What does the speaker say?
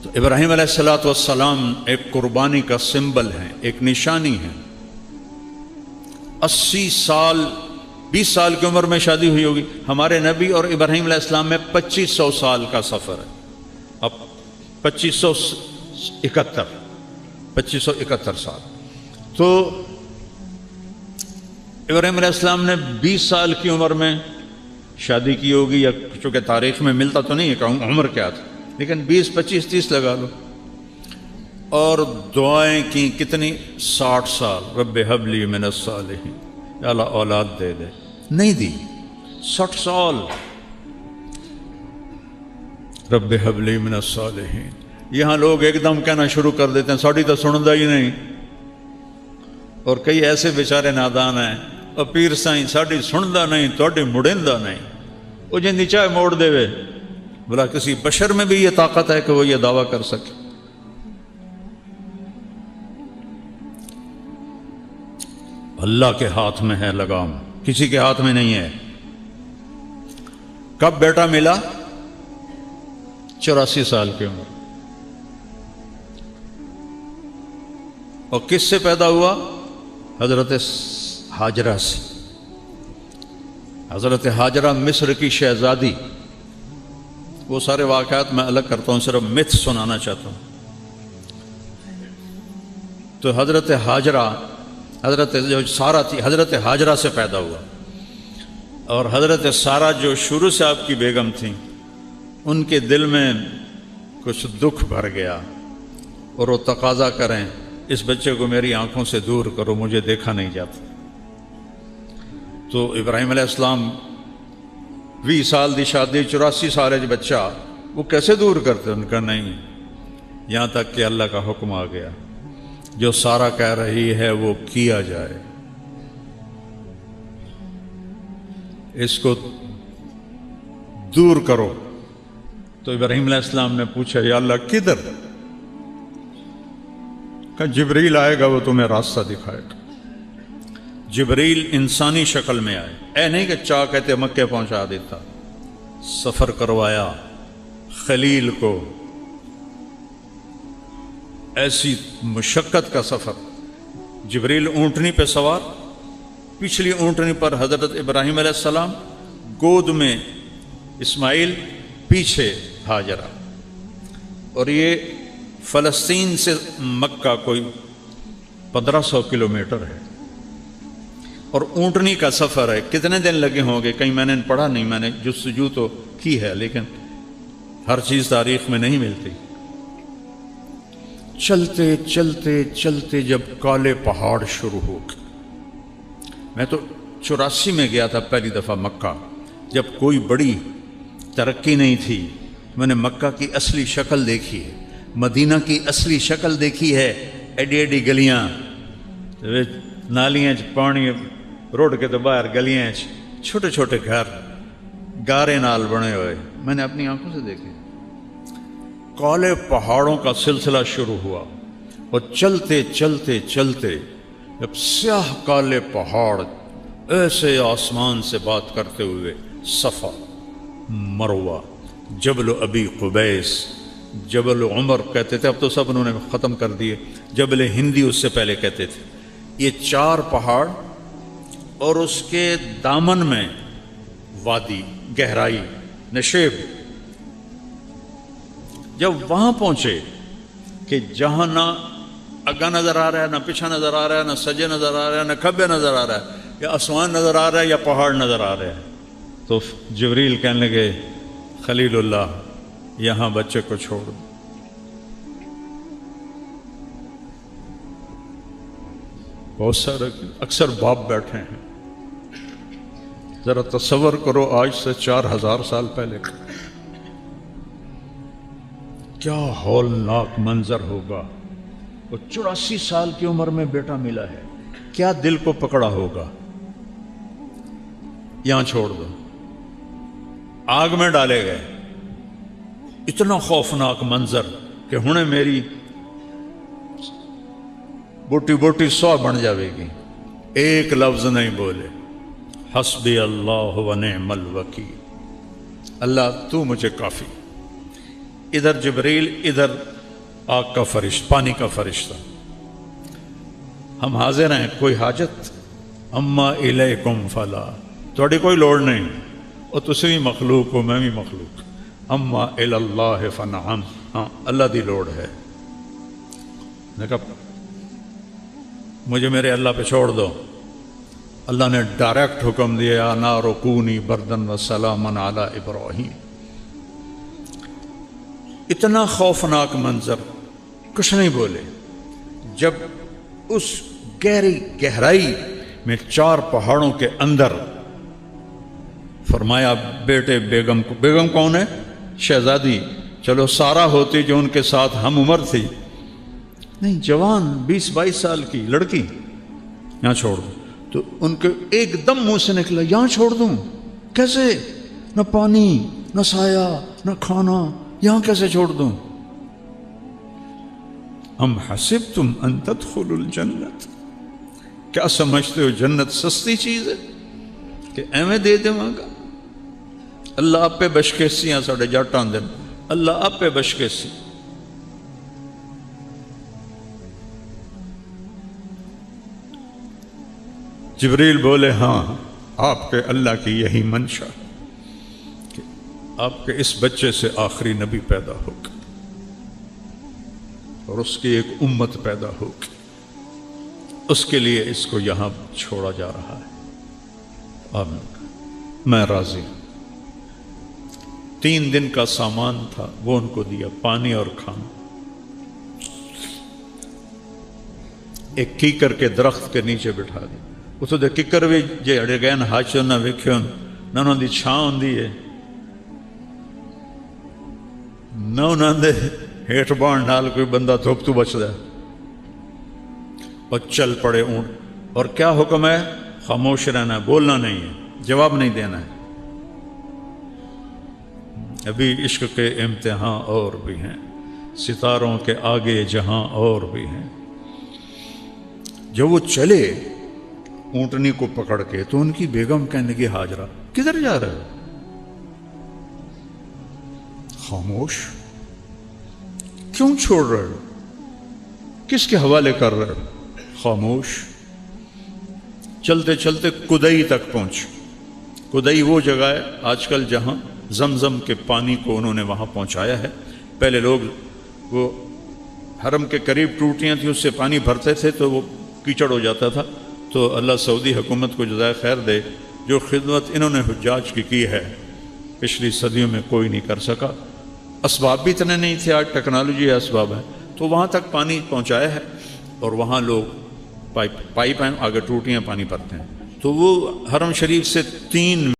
تو ابراہیم علیہ الصلوۃ والسلام ایک قربانی کا سمبل ہیں، ایک نشانی ہے۔ 80 سال 20 سال کی عمر میں شادی ہوئی ہوگی۔ ہمارے نبی اور ابراہیم علیہ السلام میں 2500 سال کا سفر ہے۔ اب 2571 سال۔ تو ابراہیم علیہ السلام نے 20 سال کی عمر میں شادی کی ہوگی، یا چونکہ تاریخ میں ملتا تو نہیں ہے کہ عمر کیا تھا، لیکن 20 25 30 لگا لو۔ اور دعائیں کی کتنی؟ 60 سال، رب حب لی من الصالحین، یا اللہ اولاد دے دے، نہیں دی۔ 60 سال رب حب لی من الصالحین۔ یہاں لوگ ایک دم کہنا شروع کر دیتے ہیں ساڑی تو سندا ہی نہیں، اور کئی ایسے بیچارے نادان ہیں، اور پیر سائیں ساڑی سندا نہیں توڑی مڑیندا نہیں، وہ جن چاہے موڑ دے وے۔ بلا کسی بشر میں بھی یہ طاقت ہے کہ وہ یہ دعویٰ کر سکے؟ اللہ کے ہاتھ میں ہے لگام، کسی کے ہاتھ میں نہیں ہے۔ کب بیٹا ملا؟ 84 سال کی عمر۔ اور کس سے پیدا ہوا؟ حضرت ہاجرہ سے۔ حضرت ہاجرہ مصر کی شہزادی، وہ سارے واقعات میں الگ کرتا ہوں، صرف متھ سنانا چاہتا ہوں۔ تو حضرت ہاجرہ، حضرت جو سارہ تھی، حضرت ہاجرہ سے پیدا ہوا۔ اور حضرت سارہ جو شروع سے آپ کی بیگم تھیں، ان کے دل میں کچھ دکھ بھر گیا، اور وہ تقاضا کریں اس بچے کو میری آنکھوں سے دور کرو، مجھے دیکھا نہیں جاتا۔ تو ابراہیم علیہ السلام 20 سال دی شادی، 84 سال بچہ، وہ کیسے دور کرتے؟ ان کا نہیں، یہاں تک کہ اللہ کا حکم آ گیا، جو سارہ کہہ رہی ہے وہ کیا جائے، اس کو دور کرو۔ تو ابراہیم علیہ السلام نے پوچھا یا اللہ کدھر؟ کہ جبریل آئے گا، وہ تمہیں راستہ دکھائے گا۔ جبریل انسانی شکل میں آئے، اے نہیں کہ چاہ کہتے مکے پہنچا دیتا، سفر کروایا خلیل کو، ایسی مشقت کا سفر۔ جبریل اونٹنی پہ سوار، پچھلی اونٹنی پر حضرت ابراہیم علیہ السلام، گود میں اسماعیل، پیچھے ہاجرہ۔ اور یہ فلسطین سے مکہ کوئی 1500 کلومیٹر ہے، اور اونٹنی کا سفر ہے۔ کتنے دن لگے ہوں گے کہیں میں نے پڑھا نہیں، میں نے جستجو تو کی ہے لیکن ہر چیز تاریخ میں نہیں ملتی۔ چلتے چلتے چلتے جب کالے پہاڑ شروع ہو گئے، میں تو 84 میں گیا تھا پہلی دفعہ مکہ، جب کوئی بڑی ترقی نہیں تھی۔ میں نے مکہ کی اصلی شکل دیکھی ہے، مدینہ کی اصلی شکل دیکھی ہے، ایڈی ایڈی گلیاں، نالیاں پانی روڈ کے تو باہر، گلیاں چھوٹے چھوٹے گھر گارے نال بنے ہوئے، میں نے اپنی آنکھوں سے دیکھے۔ کالے پہاڑوں کا سلسلہ شروع ہوا، اور چلتے چلتے چلتے جب سیاہ کالے پہاڑ ایسے آسمان سے بات کرتے ہوئے، صفا، مروہ، جبل ابی قبیس، جبل عمر کہتے تھے، اب تو سب انہوں نے ختم کر دیے، جبل ہندی اس سے پہلے کہتے تھے۔ یہ 4 پہاڑ، اور اس کے دامن میں وادی، گہرائی، نشیب۔ جب وہاں پہنچے کہ جہاں نہ اگا نظر آ رہا ہے، نہ پیچھے نظر آ رہا ہے، نہ سجے نظر آ رہا ہے، نہ کھبے نظر آ رہا ہے، یا آسمان نظر آ رہا ہے یا پہاڑ نظر آ رہے ہیں، تو جبریل کہنے لگے خلیل اللہ یہاں بچے کو چھوڑ دو۔ بہت سارے اکثر باپ بیٹھے ہیں، ذرا تصور کرو آج سے 4000 سال پہلے کیا ہولناک منظر ہوگا۔ وہ 84 سال کی عمر میں بیٹا ملا ہے، کیا دل کو پکڑا ہوگا؟ یہاں چھوڑ دو، آگ میں ڈالے گئے۔ اتنا خوفناک منظر کہ ہنے میری بوٹی بوٹی 100 بن جاوے گی، ایک لفظ نہیں بولے، حسبی اللہ و نعم الوکیل، اللہ تو مجھے کافی۔ ادھر جبریل، ادھر آگ کا فرشتہ، پانی کا فرشتہ. ہم حاضر ہیں، کوئی حاجت؟ اما الیکم فلا، تھوڑی کوئی لوڑ نہیں، اور تسی بھی مخلوق ہو، میں بھی مخلوق. اما اللہ فنعم، ہاں اللہ دی لوڑ ہے. نے کہا مجھے میرے اللہ پہ چھوڑ دو. اللہ نے ڈائریکٹ حکم دیا یا نار کونی بردن و سلاما علی ابراہیم. اتنا خوفناک منظر، کچھ نہیں بولے. جب اس گہرائی میں 4 پہاڑوں کے اندر فرمایا بیٹے بیگم کو، بیگم کون ہے؟ شہزادی. چلو سارا ہوتی جو ان کے ساتھ ہم عمر تھی، نہیں جوان 20-22 سال کی لڑکی، یہاں چھوڑ دوں. تو ان کے ایک دم منہ سے نکلا یہاں چھوڑ دوں؟ کیسے؟ نہ پانی، نہ سایہ، نہ کھانا، یہاں کیسے چھوڑ دوں؟ ام حسبتم ان تدخلوا الجنت، کیا سمجھتے ہو جنت سستی چیز ہے کہ ایویں دے دے وہاں کا؟ اللہ آپ پہ بشکیسی ہیں ساڑھے جاٹاں دن، اللہ آپ پہ بشکیسی. جبریل بولے ہاں آپ کے اللہ کی یہی منشا کہ آپ کے اس بچے سے آخری نبی پیدا ہوگا اور اس کی ایک امت پیدا ہوگی، اس کے لیے اس کو یہاں چھوڑا جا رہا ہے. آمین، میں راضی ہوں. 3 دن کا سامان تھا وہ ان کو دیا، پانی اور کھانا. ایک کیکر کے درخت کے نیچے بٹھا دی. اتو دے ککر بھی جے اڑے گئے ہاچو نہ ویکھن نہ انہوں دی چھاں ہوندی ہے، نہ انہوں دے ہیٹھ بان نال کوئی بندہ دھوپ تو بچ دے. اور چل پڑے اونٹ. اور کیا حکم ہے؟ خاموش رہنا ہے، بولنا نہیں ہے، جواب نہیں دینا ہے. ابھی عشق کے امتحان اور بھی ہیں، ستاروں کے آگے جہاں اور بھی ہیں. جب وہ چلے اونٹنی کو پکڑ کے تو ان کی بیگم کہنے لگی ہاجرہ کدھر جا رہے ہو؟ خاموش، کیوں چھوڑ رہے ہو؟ کس کے حوالے کر رہے ہو؟ خاموش. چلتے چلتے کدئی تک پہنچ. کدئی وہ جگہ ہے آج کل جہاں زمزم کے پانی کو انہوں نے وہاں پہنچایا ہے. پہلے لوگ وہ حرم کے قریب ٹوٹیاں تھیں، اس سے پانی بھرتے تھے تو وہ کیچڑ ہو جاتا تھا. تو اللہ سعودی حکومت کو جزائے خیر دے، جو خدمت انہوں نے حجاج کی ہے پچھلی صدیوں میں کوئی نہیں کر سکا. اسباب بھی اتنے نہیں تھے، آج ٹیکنالوجی ہے، اسباب ہے. تو وہاں تک پانی پہنچایا ہے اور وہاں لوگ پائپ ہیں، آگے ٹوٹیاں پانی بھرتے ہیں. تو وہ حرم شریف سے 3